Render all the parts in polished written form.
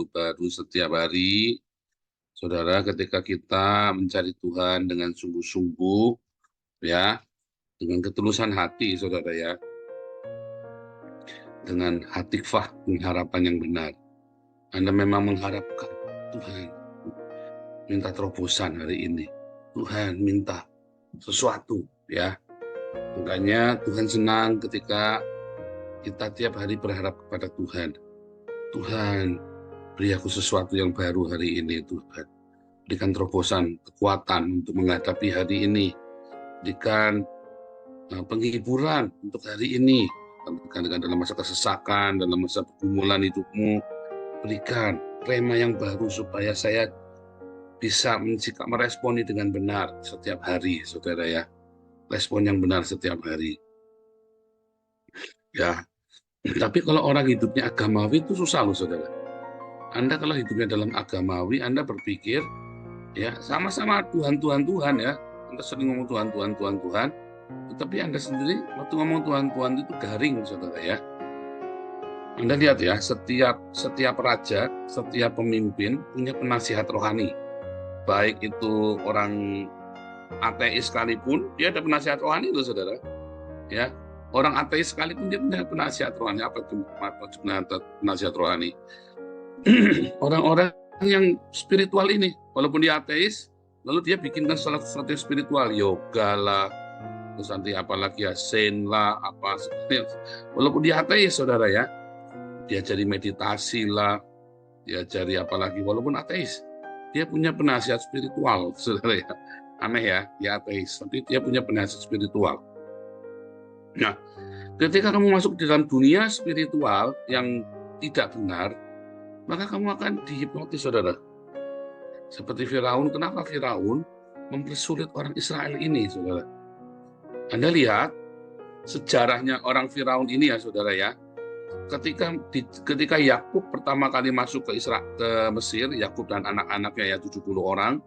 baru setiap hari, saudara, ketika kita mencari Tuhan dengan sungguh-sungguh, ya, dengan ketulusan hati, saudara ya, dengan hati kfah, pengharapan yang benar. Anda memang mengharapkan Tuhan, minta terobosan hari ini. Tuhan minta sesuatu, ya. Makanya Tuhan senang ketika kita tiap hari berharap kepada Tuhan. Tuhan, beri aku sesuatu yang baru hari ini, Tuhan. Berikan terobosan, kekuatan untuk menghadapi hari ini. Berikan penghiburan untuk hari ini. Dengan dalam masa kesesakan, dalam masa pergumulan hidupmu. Berikan rema yang baru supaya saya bisa meresponi dengan benar setiap hari, saudara ya. Respon yang benar setiap hari. Ya, tapi kalau orang hidupnya agamawi itu susah loh, saudara. Anda kalau hidupnya dalam agamawi, Anda berpikir, ya sama-sama Tuhan, Tuhan, Tuhan ya. Anda sering ngomong Tuhan, Tuhan, Tuhan, Tuhan. Tetapi Anda sendiri waktu ngomong Tuhan, Tuhan itu garing, saudara ya. Anda lihat ya, setiap raja, setiap pemimpin punya penasihat rohani. Baik itu orang ateis sekalipun, dia ada penasihat rohani loh, saudara. Ya, orang ateis sekalipun dia punya penasihat rohani. Apa itu penasihat rohani? Orang-orang yang spiritual ini, walaupun dia ateis, lalu dia bikinkan sesuatu yang spiritual, yoga lah, terus nanti apalagi ya, zen lah, apa seperti. Walaupun dia ateis, saudara ya, diajari meditasi lah, diajari apalagi, walaupun ateis, dia punya penasihat spiritual, saudara ya. Aneh ya, dia ateis, tapi dia punya penasihat spiritual. Nah, ketika kamu masuk di dalam dunia spiritual yang tidak benar, maka kamu akan dihipnotis, saudara. Seperti Firaun, kenapa Firaun mempersulit orang Israel ini, saudara? Anda lihat sejarahnya orang Firaun ini ya, saudara ya. Ketika Yakub pertama kali masuk ke Mesir, Yakub dan anak-anaknya ya 70 orang.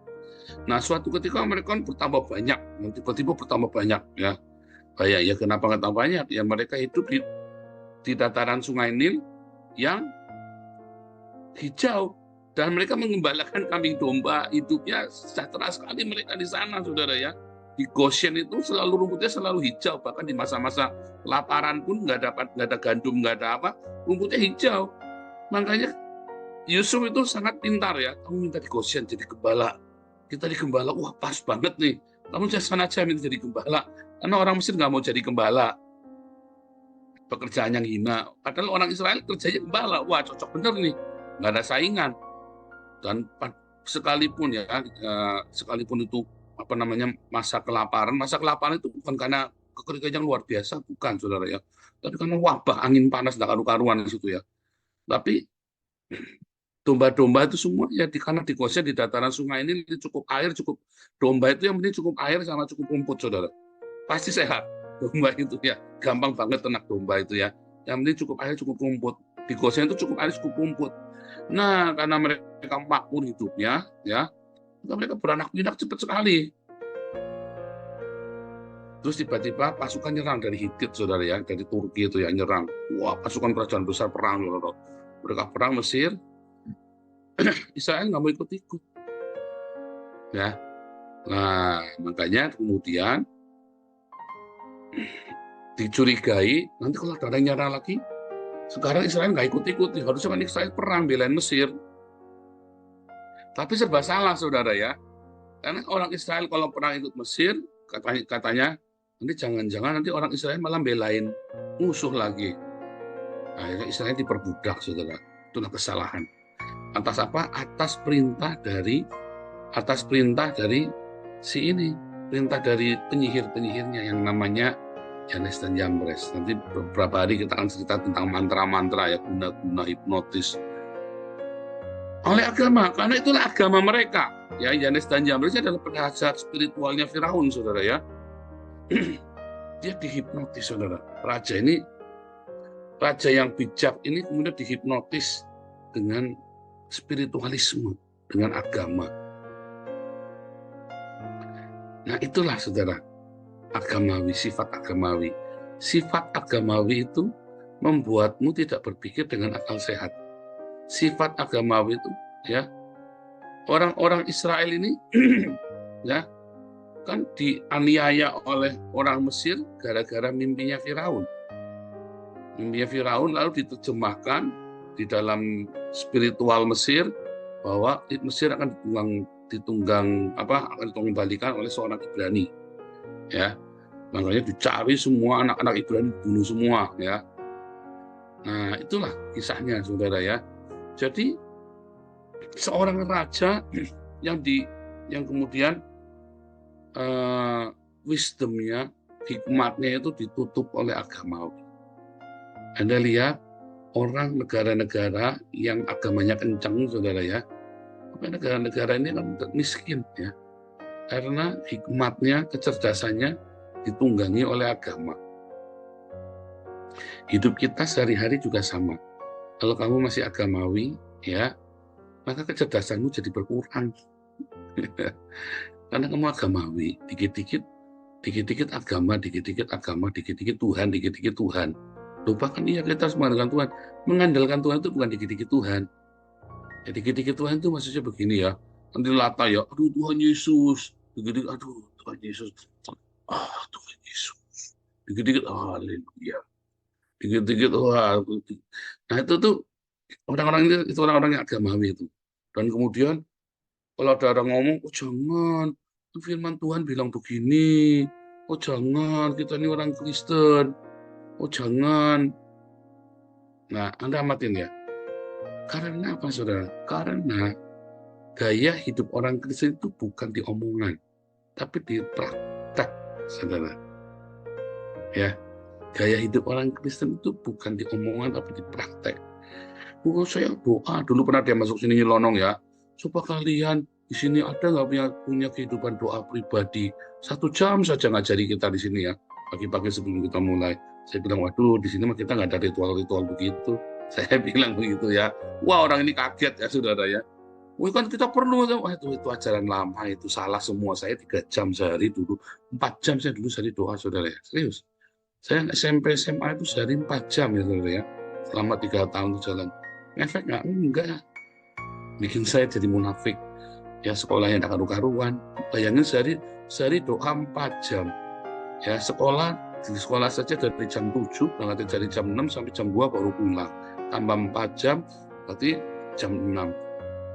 Nah, suatu ketika mereka bertambah banyak, tiba-tiba bertambah banyak ya. Kayak ya kenapa nggak tambah banyak? Ya mereka hidup di dataran Sungai Nil yang hijau dan mereka mengembalakan kambing domba, hidupnya sejahtera sekali mereka di sana, saudara ya. Di Goshen itu selalu rumputnya selalu hijau, bahkan di masa-masa kelaparan pun nggak ada gandum, nggak ada apa, rumputnya hijau. Makanya Yusuf itu sangat pintar ya. Kamu minta di Goshen jadi gembala, kita di gembala, wah pas banget nih. Kamu jangan aja minta jadi gembala, karena orang Mesir nggak mau jadi gembala, pekerjaan yang hina. Padahal orang Israel kerjanya gembala, wah cocok bener nih, nggak ada saingan. Dan sekalipun ya, sekalipun itu apa namanya masa kelaparan itu bukan karena kekeringan yang luar biasa, bukan, saudara ya, tapi karena wabah angin panas dan karu-karuan di situ ya. Tapi domba-domba itu semua ya karena di Goshen di dataran sungai ini cukup air, cukup domba itu yang penting cukup air sama cukup rumput, saudara, pasti sehat domba itu ya, gampang banget ternak domba itu ya, yang penting cukup air cukup rumput. Di Goshen itu cukup air cukup rumput. Nah, karena mereka makmur hidupnya ya, mereka beranak pinak cepat sekali. Terus tiba-tiba pasukan nyerang dari Hitit, saudara ya, dari Turki itu ya nyerang. Wah, pasukan kerajaan besar perang, saudara. Mereka perang Mesir, Israel nggak mau ikut-ikut. Ya, nah makanya kemudian dicurigai nanti kalau ada yang nyerang lagi, sekarang Israel nggak ikut-ikut, harusnya kan Israel perang belain Mesir. Tapi serba salah, saudara ya. Karena orang Israel kalau perang ikut Mesir, katanya nanti jangan-jangan nanti orang Israel malah belain musuh lagi. Akhirnya Israel diperbudak, saudara. Itulah kesalahan. Atas apa? Atas perintah dari si ini, perintah dari penyihir-penyihirnya yang namanya Yanes dan Yambres. Nanti beberapa hari kita akan cerita tentang mantra-mantra ya, guna-guna hipnotis oleh agama, karena itulah agama mereka. Ya, Yanes dan Yambres adalah penasihat spiritualnya Firaun, saudara ya. Dia dihipnotis, saudara. Raja yang bijak ini kemudian dihipnotis dengan spiritualisme, dengan agama. Nah, itulah, saudara, agamawi, sifat agamawi. Sifat agamawi itu membuatmu tidak berpikir dengan akal sehat. sifat agamawi itu, ya. Orang-orang Israel ini ya kan dianiaya oleh orang Mesir gara-gara mimpinya Firaun. Mimpinya Firaun lalu diterjemahkan di dalam spiritual Mesir bahwa Mesir akan ditumbalikan oleh seorang Ibrani, ya. Makanya dicari semua anak-anak Ibrani, dibunuh semua, ya. Nah, itulah kisahnya, saudara, ya. Jadi seorang raja yang kemudian wisdomnya, hikmatnya itu ditutup oleh agamawi. Anda lihat orang negara-negara yang agamanya kencang, saudara, ya, negara-negara ini kan miskin, ya, karena hikmatnya, kecerdasannya ditunggangi oleh agama. Hidup kita sehari-hari juga sama. Kalau kamu masih agamawi, ya, maka kecerdasanmu jadi berkurang. Karena kamu agamawi, dikit-dikit agama, dikit-dikit Tuhan, dikit-dikit Tuhan. Lupakan, iya, kita harus mengandalkan Tuhan. Mengandalkan Tuhan itu bukan dikit-dikit Tuhan. Ya, dikit-dikit Tuhan itu maksudnya begini, ya. Nanti lata, ya, aduh Tuhan Yesus. Dikit-dikit, aduh Tuhan Yesus. Tuhan Yesus. Dikit-dikit, haleluya. Dikit-dikit, wah. Nah, itu tuh orang-orang itu orang-orang yang agamawi itu. Dan kemudian kalau ada orang ngomong, oh jangan, firman Tuhan bilang begini, oh jangan, kita ini orang Kristen, oh jangan. Nah, Anda amatin, ya. Karena apa, saudara? Karena gaya hidup orang Kristen itu bukan di omongan, tapi di praktek, saudara. Ya, gaya hidup orang Kristen itu bukan di omongan, tapi di praktek. Oh, saya doa, dulu pernah dia masuk sini nyelonong, ya. Coba kalian di sini ada nggak punya kehidupan doa pribadi? 1 jam saja ngajari kita di sini, ya. Pagi-pagi sebelum kita mulai. Saya bilang, waduh, di sini mah kita nggak ada ritual-ritual begitu. Saya bilang begitu, ya. Wah, orang ini kaget, ya, saudara, ya. Wah, kan kita perlu. Wah, itu ajaran lama, itu salah semua. Saya 3 jam sehari dulu, 4 jam saya dulu sehari doa, saudara, ya. Serius. Saya SMP, SMA itu sehari 4 jam, ya, saudara, ya. Selama 3 tahun jalan. Efek nggak? Enggak. Bikin saya jadi munafik. Ya, sekolahnya nggak karu-karuan. Bayangin sehari doa 4 jam. Ya, di sekolah saja dari jam 7, berarti dari jam 6 sampai jam 2 baru pulang. Tambah 4 jam, berarti jam 6.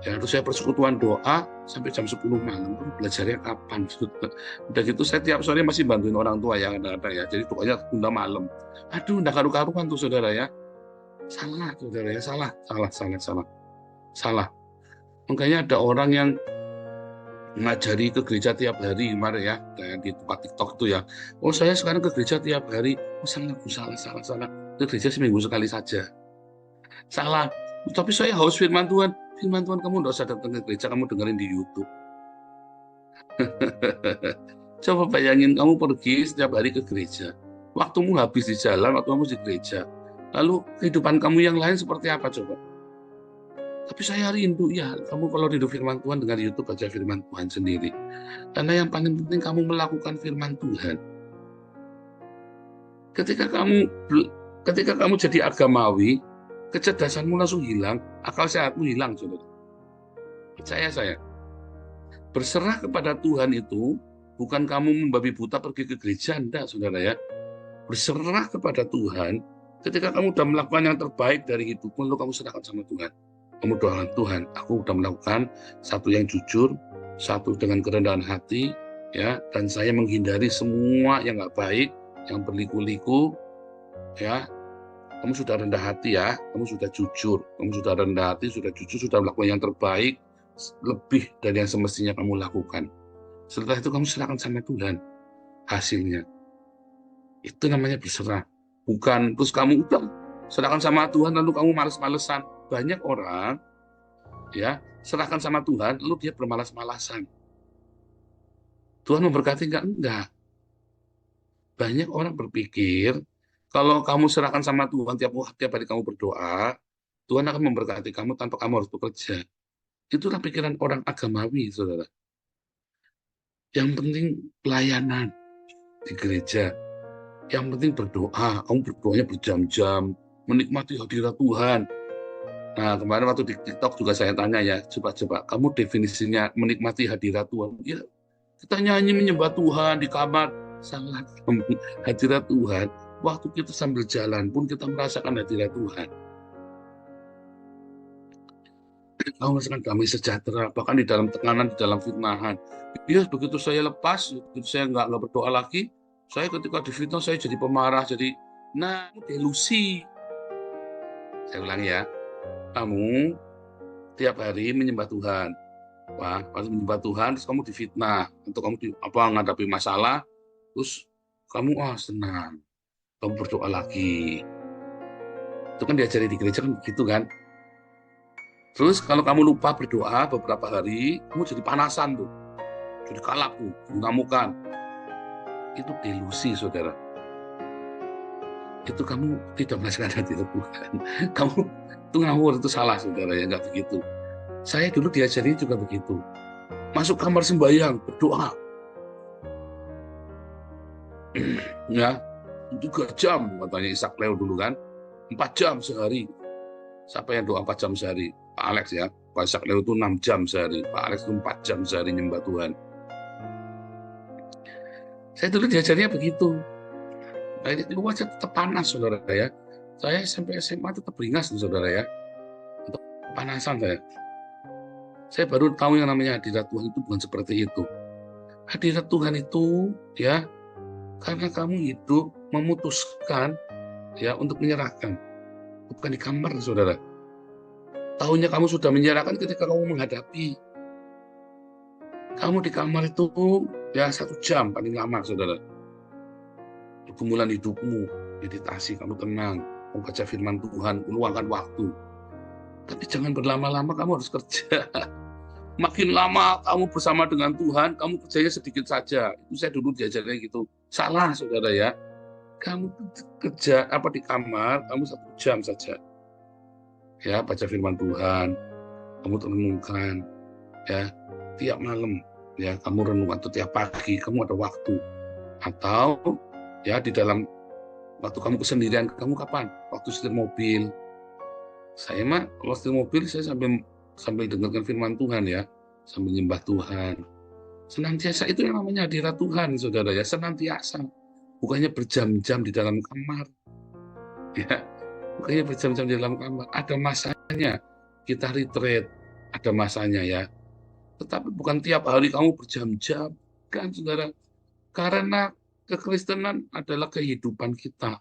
Ya, terus saya persekutuan doa sampai jam 10 malam. Belajarnya kapan? Udah gitu saya tiap sore masih bantuin orang tua, ya, kadang-kadang, ya. Jadi doanya tunda malam. Aduh, nggak karu-karuan tuh, saudara, ya. Salah, saudara, ya. Salah. Makanya ada orang yang ngajari ke gereja tiap hari kemarin, ya, di tempat TikTok itu, ya. Oh, saya sekarang ke gereja tiap hari. Oh, salah. Ke gereja seminggu sekali saja. Salah. Tapi saya haus firman Tuhan. Firman Tuhan kamu nggak usah datang ke gereja, kamu dengerin di YouTube. Coba bayangin kamu pergi setiap hari ke gereja. Waktumu habis di jalan, waktu kamu di gereja. Lalu kehidupan kamu yang lain seperti apa, coba? Tapi saya rindu, ya, kamu kalau rindu firman Tuhan, dengar YouTube, baca firman Tuhan sendiri. Karena yang paling penting kamu melakukan firman Tuhan. Ketika kamu jadi agamawi, kecerdasanmu langsung hilang, akal sehatmu hilang, saudara. Percaya saya. Berserah kepada Tuhan itu bukan kamu membabi buta pergi ke gereja, enggak, saudara, ya. Berserah kepada Tuhan, ketika kamu sudah melakukan yang terbaik dari hidupmu, lalu kamu serahkan sama Tuhan. Kamu doakan, Tuhan, aku sudah melakukan satu yang jujur, satu dengan kerendahan hati, ya, dan saya menghindari semua yang nggak baik, yang berliku-liku, ya. Kamu sudah rendah hati, ya, kamu sudah jujur, kamu sudah rendah hati, sudah jujur, sudah melakukan yang terbaik, lebih dari yang semestinya kamu lakukan. Setelah itu kamu serahkan sama Tuhan hasilnya. Itu namanya berserah. Bukan terus kamu udah serahkan sama Tuhan lalu kamu males-malesan. Banyak orang, ya, serahkan sama Tuhan lalu dia bermalas-malasan. Tuhan memberkati enggak? Banyak orang berpikir kalau kamu serahkan sama Tuhan tiap hari kamu berdoa, Tuhan akan memberkati kamu tanpa kamu harus bekerja. Itulah pikiran orang agamawi, saudara. Yang penting pelayanan di gereja. Yang penting berdoa. Kamu berdoanya berjam-jam, menikmati hadirat Tuhan. Nah, kemarin waktu di TikTok juga saya tanya ya, coba-coba kamu definisinya menikmati hadirat Tuhan. Ya, kita nyanyi menyembah Tuhan di kamar, salah kamu. Hadirat Tuhan, waktu kita sambil jalan pun kita merasakan hadirat Tuhan. Kamu merasakan damai sejahtera, bahkan di dalam tekanan, di dalam fitnahan. Ya, begitu saya lepas, begitu saya nggak berdoa lagi, saya ketika difitnah saya jadi pemarah, jadi, nah, delusi. Saya ulangi ya, kamu tiap hari menyembah Tuhan. Wah, pas menyembah Tuhan, terus kamu difitnah, untuk kamu menghadapi masalah, terus kamu senang, kamu berdoa lagi. Itu kan diajari di gereja kan begitu kan. Terus kalau kamu lupa berdoa beberapa hari, kamu jadi panasan tuh, jadi kalap tuh, mengamukan. Itu delusi, saudara. Itu kamu tidak merasakan hadirat Tuhan. Kamu itu ngawur, itu salah, saudara, ya nggak begitu. Saya dulu diajari juga begitu. Masuk kamar sembahyang, berdoa. Ya, 3 jam katanya Ishak Leo dulu kan, 4 jam sehari. Siapa yang doa 4 jam sehari? Pak Alex ya. Pak Ishak Leo itu 6 jam sehari. Pak Alex itu 4 jam sehari nyembah Tuhan. Saya dulu diajarnya begitu. Nah, itu wajah tetap panas, saudara ya. Saya sampai SMA tetap beringas, saudara ya. Tetap panasan saya. Saya baru tahu yang namanya hadirat Tuhan itu bukan seperti itu. Hadirat Tuhan itu ya, karena kamu hidup memutuskan ya untuk menyerahkan. Bukan di kamar, saudara. Tahunya kamu sudah menyerahkan ketika kamu menghadapi. Kamu di kamar itu ya 1 jam paling lama, saudara. Pergumulan hidupmu, meditasi, kamu tenang, membaca firman Tuhan, meluangkan waktu. Tapi jangan berlama-lama, kamu harus kerja. Makin lama kamu bersama dengan Tuhan, kamu kerjanya sedikit saja. Itu saya dulu diajarnya gitu. Salah, saudara ya. Kamu kerja di kamar, kamu 1 jam saja. Ya, baca firman Tuhan, kamu renungkan, ya, tiap malam, ya, kamu renungkan, atau tiap pagi, kamu ada waktu. Atau, ya, di dalam waktu kamu kesendirian, kamu kapan? Waktu setir mobil. Saya mah, kalau setir mobil, saya sambil dengarkan firman Tuhan, ya, sambil nyembah Tuhan. Senantiasa itu yang namanya hadirat Tuhan, saudara, ya, senantiasa. Bukannya berjam-jam di dalam kamar, ya. Bukannya berjam-jam di dalam kamar. Ada masanya kita retreat, ada masanya ya. Tetapi bukan tiap hari kamu berjam-jam, kan, saudara. Karena kekristenan adalah kehidupan kita.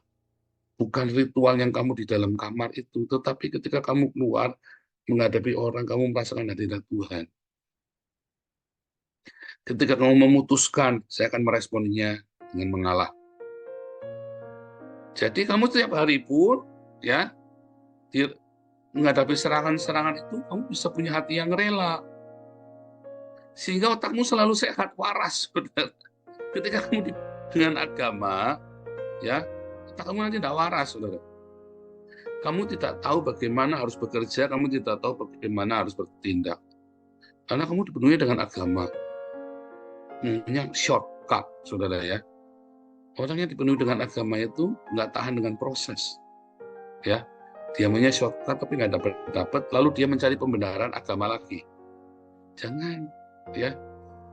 Bukan ritual yang kamu di dalam kamar itu, tetapi ketika kamu keluar menghadapi orang, kamu merasakan hadirat Tuhan. Ketika kamu memutuskan, saya akan meresponnya dengan mengalah. Jadi kamu setiap hari pun, ya, menghadapi serangan-serangan itu, kamu bisa punya hati yang rela. Sehingga otakmu selalu sehat, waras. Saudara. Ketika kamu dengan agama, ya, otak kamu nanti tidak waras, saudara. Kamu tidak tahu bagaimana harus bekerja, kamu tidak tahu bagaimana harus bertindak. Karena kamu dipenuhi dengan agama. Namanya shortcut, saudara ya. Orang yang dipenuhi dengan agama itu nggak tahan dengan proses. Ya, dia maunya shortcut tapi nggak dapat, lalu dia mencari pembenaran agama lagi. Jangan, ya.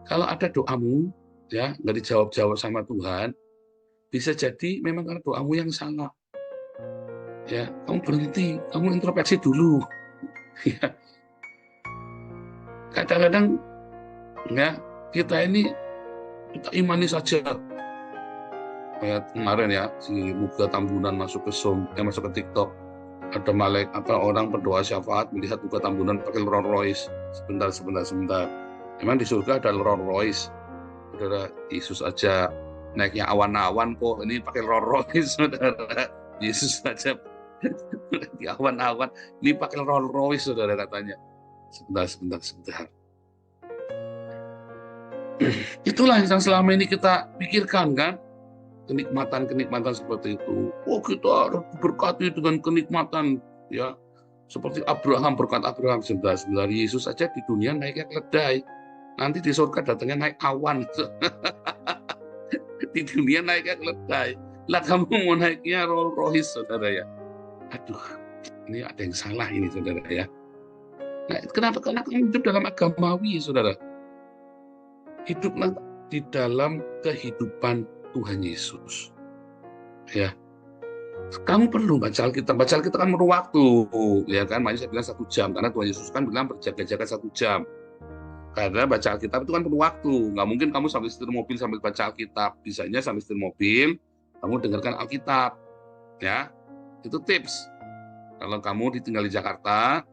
Kalau ada doamu, ya, nggak dijawab-jawab sama Tuhan, bisa jadi memang karena doamu yang salah. Ya, kamu berhenti, kamu introspeksi dulu. Ya. Kadang-kadang, ya, kita imani saja. Kayak kemarin ya, si Muga Tambunan masuk ke masuk ke TikTok. Ada orang berdoa syafaat melihat Muga Tambunan pakai Rolls Royce. Sebentar. Memang di surga ada Rolls Royce. Saudara, Yesus aja naiknya awan-awan kok, ini pakai Rolls Royce, saudara. Yesus aja di awan-awan, ini pakai Rolls Royce, saudara, katanya. Sebentar. Itulah yang selama ini kita pikirkan, kan? Kenikmatan seperti itu. Oh, kita harus diberkati dengan kenikmatan, ya. Seperti Abraham, berkat Abraham. Sebentar, Yesus aja di dunia naiknya keledai. Nanti di surga datangnya naik awan. Di dunia naiknya keledai. Lah kamu mau naiknya Rolls Royce, saudara ya. Aduh, ini ada yang salah ini, saudara ya. Nah, kenapa? Karena kamu hidup dalam agamawi, saudara. Hiduplah di dalam kehidupan Tuhan Yesus. Ya, kamu perlu baca Alkitab. Baca Alkitab kan perlu waktu, ya kan? Makanya saya bilang 1 jam, karena Tuhan Yesus kan bilang berjaga-jaga 1 jam. Karena baca Alkitab itu kan perlu waktu. Nggak mungkin kamu sambil setir mobil sambil baca Alkitab. Bisanya sambil setir mobil, kamu dengarkan Alkitab. Ya, itu tips. Kalau kamu ditinggal di Jakarta,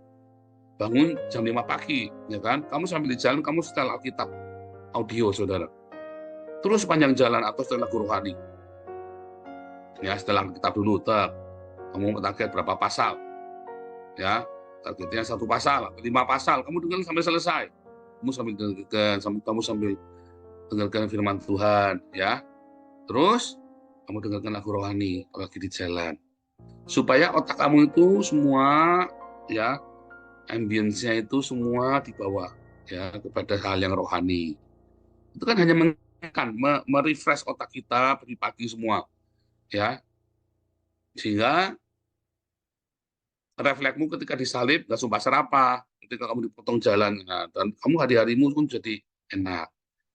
bangun jam 5 pagi, ya kan? Kamu sambil di jalan, kamu setel Alkitab audio, saudara. Terus sepanjang jalan atau setel lagu rohani. Ya, setelah Alkitab dulu, kamu target berapa pasal? Ya, targetnya 1 pasal, 5 pasal. Kamu dengar sampai selesai. Kamu sambil dengarkan firman Tuhan, ya. Terus kamu dengarkan lagu rohani lagi di jalan. Supaya otak kamu itu semua, ya, ambience-nya itu semua dibawa, ya, kepada hal yang rohani. Itu kan hanya merefresh otak kita pagi-pagi semua, ya. Sehingga refleksmu ketika disalib nggak sumpah serapah, ketika kamu dipotong jalan, dan kamu hari-harimu pun jadi enak.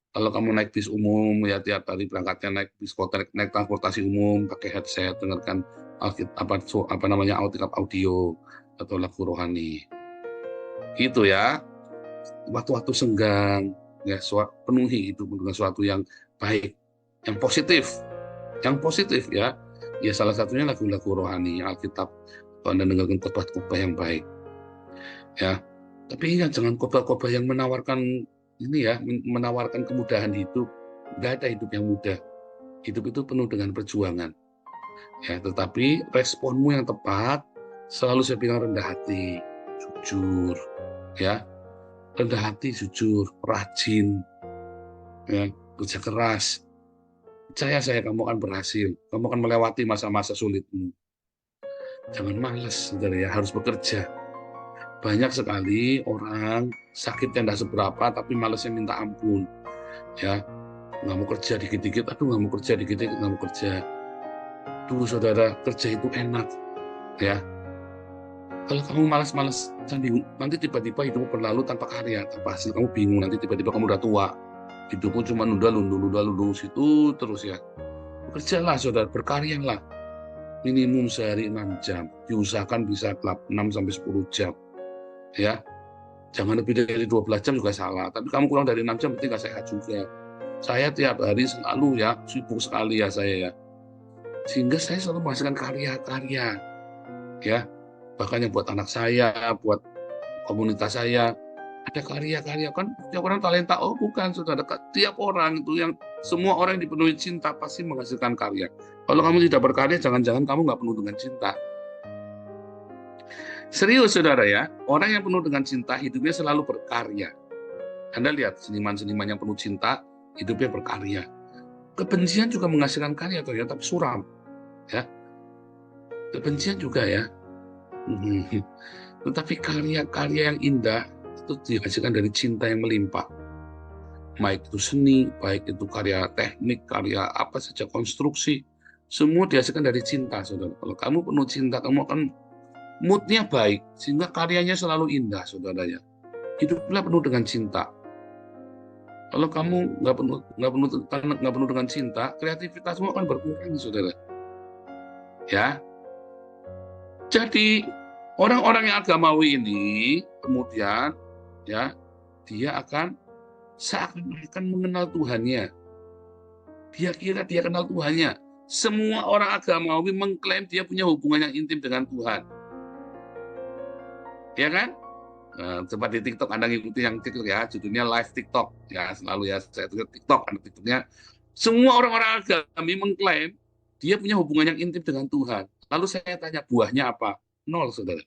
Kalau kamu naik bis umum, ya tiap hari berangkatnya naik bis kota, naik transportasi umum, pakai headset, dengarkan apa namanya Alkitab audio atau lagu rohani, gitu ya. Waktu-waktu senggang, ya penuhi itu dengan sesuatu yang baik, yang positif ya. Ya salah satunya lagu-lagu rohani, Alkitab. Kalau Anda dengarkan khotbah-khotbah yang baik, ya. Tapi ingat, jangan khotbah-khotbah yang menawarkan ini ya, menawarkan kemudahan hidup. Nggak ada hidup yang mudah. Hidup itu penuh dengan perjuangan. Ya, tetapi responmu yang tepat selalu saya bilang rendah hati, jujur, ya, rendah hati, jujur, rajin, ya, kerja keras. Percaya saya, kamu akan berhasil. Kamu akan melewati masa-masa sulitmu. Jangan malas, saudara ya, harus bekerja. Banyak sekali orang sakitnya tidak seberapa, tapi malasnya minta ampun. Ya, nggak mau kerja dikit-dikit, nggak mau kerja dikit-dikit, nggak mau kerja. Dulu saudara, kerja itu enak. Ya, kalau kamu malas-malas, nanti tiba-tiba hidupmu berlalu tanpa karya, tanpa hasil. Kamu bingung, nanti tiba-tiba kamu udah tua. Hidupmu cuma nunda-lundu situ terus ya. Bekerjalah saudara, berkaryalah. Minimum sehari 6 jam. Diusahakan bisa 6-10 jam. Ya, jangan lebih dari 12 jam juga salah. Tapi kamu kurang dari 6 jam berarti nggak sehat juga. Saya tiap hari selalu ya, sibuk sekali ya saya ya. Sehingga saya selalu menghasilkan karya-karya. Ya, bahkan yang buat anak saya, buat komunitas saya, ada karya-karya. Kan tiap orang talenta, oh bukan saudara, tiap orang itu, yang semua orang yang dipenuhi cinta pasti menghasilkan karya. Kalau kamu tidak berkarya, jangan-jangan kamu nggak penuh dengan cinta. Serius saudara ya, orang yang penuh dengan cinta hidupnya selalu berkarya. Anda lihat seniman-seniman yang penuh cinta, hidupnya berkarya. Kebencian juga menghasilkan karya, ya, tapi suram. Ya, kebencian juga ya. Tetapi karya-karya yang indah itu dihasilkan dari cinta yang melimpah. Baik itu seni, baik itu karya teknik, karya apa saja, konstruksi, semua dihasilkan dari cinta, saudara. Kalau kamu penuh cinta, kamu akan moodnya baik, sehingga karyanya selalu indah, saudara ya. Hiduplah penuh dengan cinta. Kalau kamu nggak penuh dengan cinta, kreativitasmu akan berkurang, saudara. Ya. Jadi orang-orang yang agamawi ini kemudian ya, dia akan seakan-akan mengenal Tuhannya. Dia kira dia kenal Tuhannya. Semua orang agamawi mengklaim dia punya hubungan yang intim dengan Tuhan. Ya kan? Coba di TikTok Anda ngikuti yang TikTok ya, judulnya live TikTok ya, selalu ya saya tulis TikTok, ada TikToknya. Semua orang-orang agami mengklaim dia punya hubungan yang intim dengan Tuhan. Lalu saya tanya, buahnya apa? 0, saudara.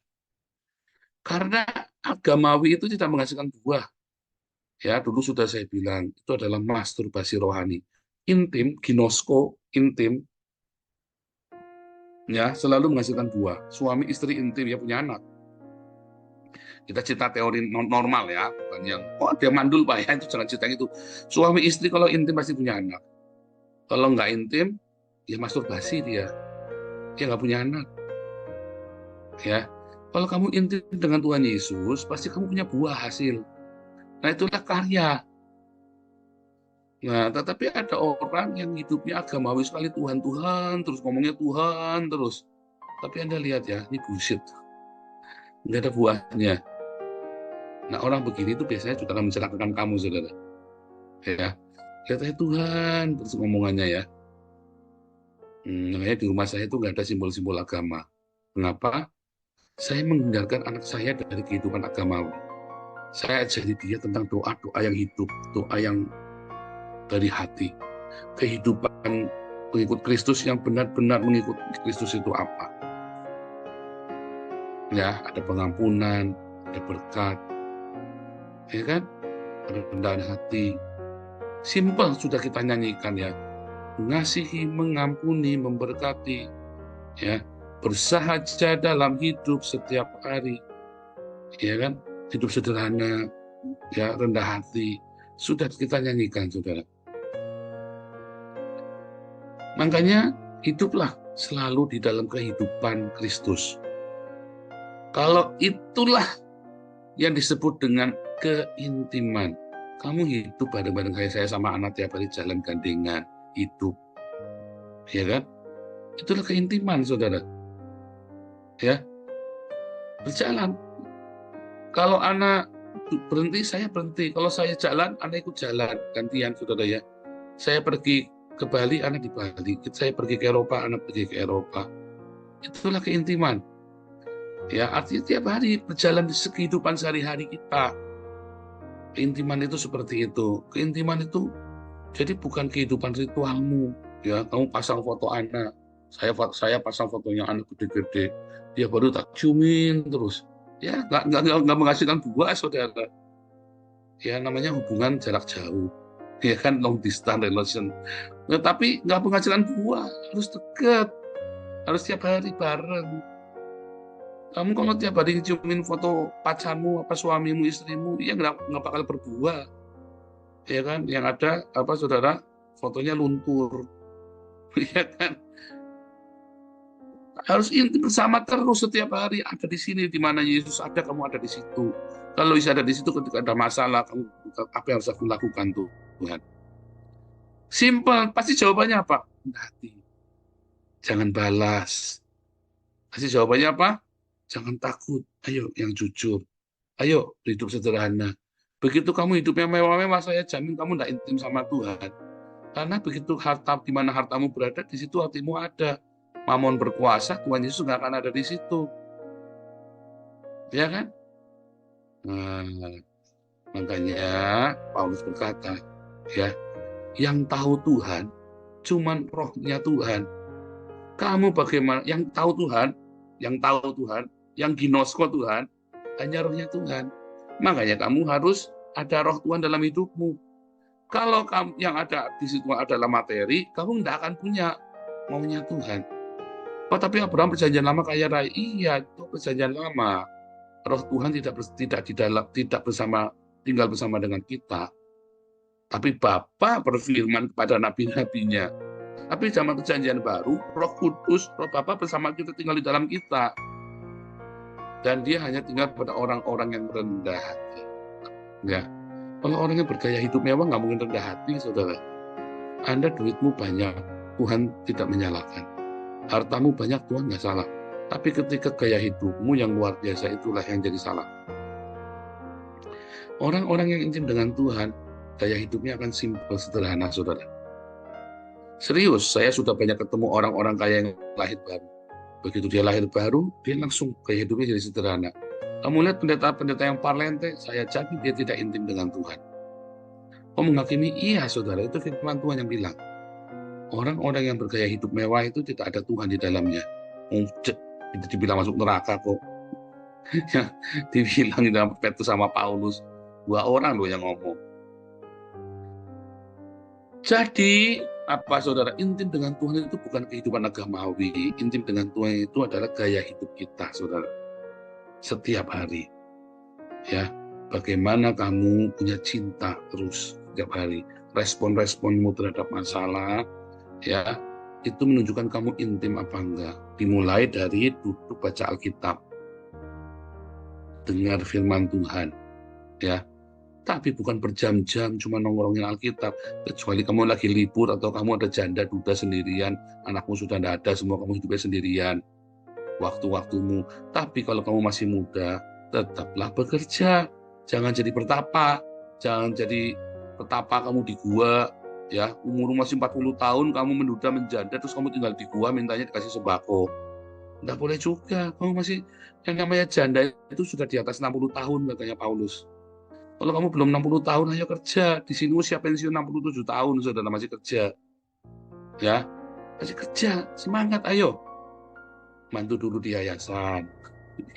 Karena agamawi itu tidak menghasilkan buah. Ya, dulu sudah saya bilang, itu adalah masturbasi rohani. Intim, ginosko, intim, ya, selalu menghasilkan buah. Suami istri intim, ya, punya anak. Kita cerita teori normal ya, bukan yang, oh dia mandul Pak ya, itu jangan cerita itu. Suami istri kalau intim pasti punya anak. Kalau nggak intim, ya masturbasi dia nggak punya anak. Ya, Kalau kamu intim dengan Tuhan Yesus, pasti kamu punya buah hasil. Nah, itulah karya. Nah, tetapi ada orang yang hidupnya agamawi sekali, Tuhan, Tuhan, terus ngomongnya Tuhan, terus. Tapi Anda lihat ya, ini bullshit. Nggak ada buahnya. Nah, orang begini itu biasanya juga akan mencelakakan kamu, saudara. Ya, lihat aja Tuhan, terus ngomongannya ya. Makanya di rumah saya itu nggak ada simbol-simbol agama. Kenapa? Saya menghindarkan anak saya dari kehidupan agamawi. Saya ajari dia tentang doa-doa yang hidup, doa yang dari hati. Kehidupan pengikut Kristus yang benar-benar mengikut Kristus itu apa? Ya, ada pengampunan, ada berkat, ya kan? Ada rendahan hati. Simpel sudah kita nyanyikan ya. Mengasihi, mengampuni, memberkati, ya, bersahaja dalam hidup setiap hari, ya kan? Hidup sederhana, ya, rendah hati, sudah kita nyanyikan, saudara. Makanya hiduplah selalu di dalam kehidupan Kristus. Kalau itulah yang disebut dengan keintiman. Kamu hidup bareng-bareng saya sama anak tiap hari jalan gandengan, hidup, ya kan? Itulah keintiman, saudara. Ya, berjalan. Kalau anak berhenti, saya berhenti. Kalau saya jalan, anak ikut jalan, gantian, saudara ya. Saya pergi ke Bali, anak di Bali. Saya pergi ke Eropa, anak pergi ke Eropa. Itulah keintiman. Ya, artinya tiap hari berjalan di kehidupan sehari-hari kita. Keintiman itu seperti itu. Keintiman itu jadi bukan kehidupan ritualmu. Ya, kamu pasang foto anak. Saya pasang fotonya anak gede-gede. Dia baru tak ciumin terus. Ya, nggak menghasilkan buah, saudara. Ya, namanya hubungan jarak jauh. Ya kan, long distance relation. Nah, tapi nggak menghasilkan buah, harus dekat. Harus tiap hari bareng. Kamu kalau tiap hari ciumin foto pacarmu, apa suamimu, istrimu, ya nggak bakal berbuah. Ya kan, yang ada apa, saudara, fotonya luntur. Ya kan, harus intim bersama terus setiap hari. Ada di sini, di mana Yesus ada, kamu ada di situ. Kalau bisa ada di situ ketika ada masalah, kamu apa yang harus aku lakukan tuh, Tuhan? Simpel, pasti jawabannya apa? Hati. Jangan balas. Pasti jawabannya apa? Jangan takut. Ayo yang jujur. Ayo hidup sederhana. Begitu kamu hidupnya mewah-mewah, saya jamin kamu tidak intim sama Tuhan. Karena begitu harta, di mana hartamu berada, di situ hatimu ada. Mamon berkuasa, Tuhan Yesus nggak akan ada di situ. Ya kan? Nah, makanya Paulus berkata, ya, yang tahu Tuhan, cuman rohnya Tuhan. Kamu bagaimana? Yang tahu Tuhan, yang ginosko Tuhan, hanya rohnya Tuhan. Makanya kamu harus ada roh Tuhan dalam hidupmu. Kalau kamu yang ada di situ adalah materi, kamu tidak akan punya maunya Tuhan. Oh, tapi Abraham perjanjian lama kaya raya. Iya, itu perjanjian lama. Roh Tuhan tidak tinggal bersama dengan kita. Tapi Bapa berfirman kepada nabi-nabinya. Tapi zaman perjanjian baru, Roh Kudus, Roh Bapa bersama kita, tinggal di dalam kita. Dan dia hanya tinggal pada orang-orang yang rendah hati. Ya. Kalau orang yang bergaya hidup mewah nggak mungkin rendah hati, saudara. Anda duitmu banyak, Tuhan tidak menyalahkan. Hartamu banyak, Tuhan nggak salah. Tapi ketika gaya hidupmu yang luar biasa, itulah yang jadi salah. Orang-orang yang intim dengan Tuhan, gaya hidupnya akan simpel, sederhana, saudara. Serius, saya sudah banyak ketemu orang-orang kaya yang lahir baru. Begitu dia lahir baru, dia langsung gaya hidupnya jadi sederhana. Kamu lihat pendeta-pendeta yang parlente, saya jamin dia tidak intim dengan Tuhan. Oh, menghakimi? Iya, saudara, itu firman Tuhan yang bilang. Orang-orang yang bergaya hidup mewah itu tidak ada Tuhan di dalamnya. Itu dibilang masuk neraka kok. Dibilang di dalam Petrus sama Paulus. 2 orang loh yang ngomong. Jadi, apa saudara, intim dengan Tuhan itu bukan kehidupan agamawi. Intim dengan Tuhan itu adalah gaya hidup kita, saudara. Setiap hari. Ya, bagaimana kamu punya cinta terus setiap hari. Respon-responmu terhadap masalah, ya, itu menunjukkan kamu intim apa enggak. Dimulai dari duduk baca Alkitab. dengar firman Tuhan, ya. Tapi bukan berjam-jam cuma nongkrongin Alkitab. Kecuali kamu lagi libur atau kamu ada janda duda sendirian, anakmu sudah tidak ada, semua kamu hidupnya sendirian, waktu-waktumu. Tapi kalau kamu masih muda, tetaplah bekerja. Jangan jadi pertapa, jangan jadi petapa kamu di gua, ya. Umurmu masih 40 tahun, kamu menduda menjanda, terus kamu tinggal di gua mintanya dikasih sembako. Nggak boleh juga, kamu masih, yang namanya janda itu sudah di atas 60 tahun katanya Paulus. Kalau kamu belum 60 tahun, ayo kerja. Di sini usia pensiun 67 tahun, saudara masih kerja. Ya, masih kerja. Semangat, ayo. Bantu dulu di yayasan.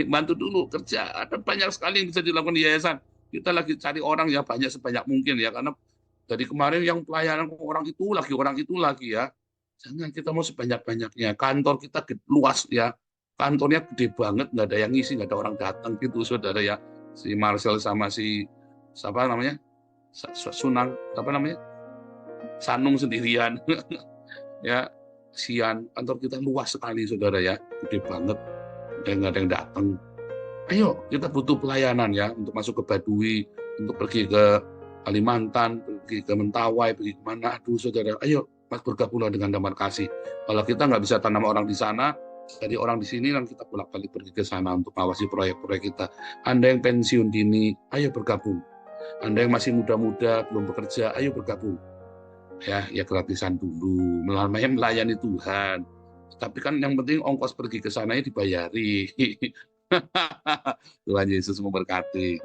Bantu dulu kerja. Ada banyak sekali yang bisa dilakukan di yayasan. Kita lagi cari orang yang banyak sebanyak mungkin ya. Karena dari kemarin yang pelayanan orang itu lagi ya. Jangan, kita mau sebanyak-banyaknya. Kantor kita luas ya. Kantornya gede banget, nggak ada yang ngisi, nggak ada orang datang gitu, saudara ya. Si Marcel sama si siapa namanya, Sunang, apa namanya, Sanung sendirian. Ya, sian, kantor kita luas sekali, saudara ya, gede banget, dan nggak ada yang datang. Ayo, kita butuh pelayanan ya, untuk masuk ke Baduy, untuk pergi ke Kalimantan, pergi ke Mentawai, pergi kemana. Aduh, saudara, ayo mas bergabunglah dengan Damar Kasih. Kalau kita nggak bisa tanam orang di sana, dari orang di sini, dan kita bolak-balik pergi ke sana untuk mengawasi proyek-proyek kita. Anda yang pensiun dini, ayo bergabung. Anda yang masih muda-muda, belum bekerja, ayo bergabung. Ya gratisan dulu, melayani Tuhan. Tapi kan yang penting ongkos pergi ke sananya dibayari. Tuhan Yesus memberkati.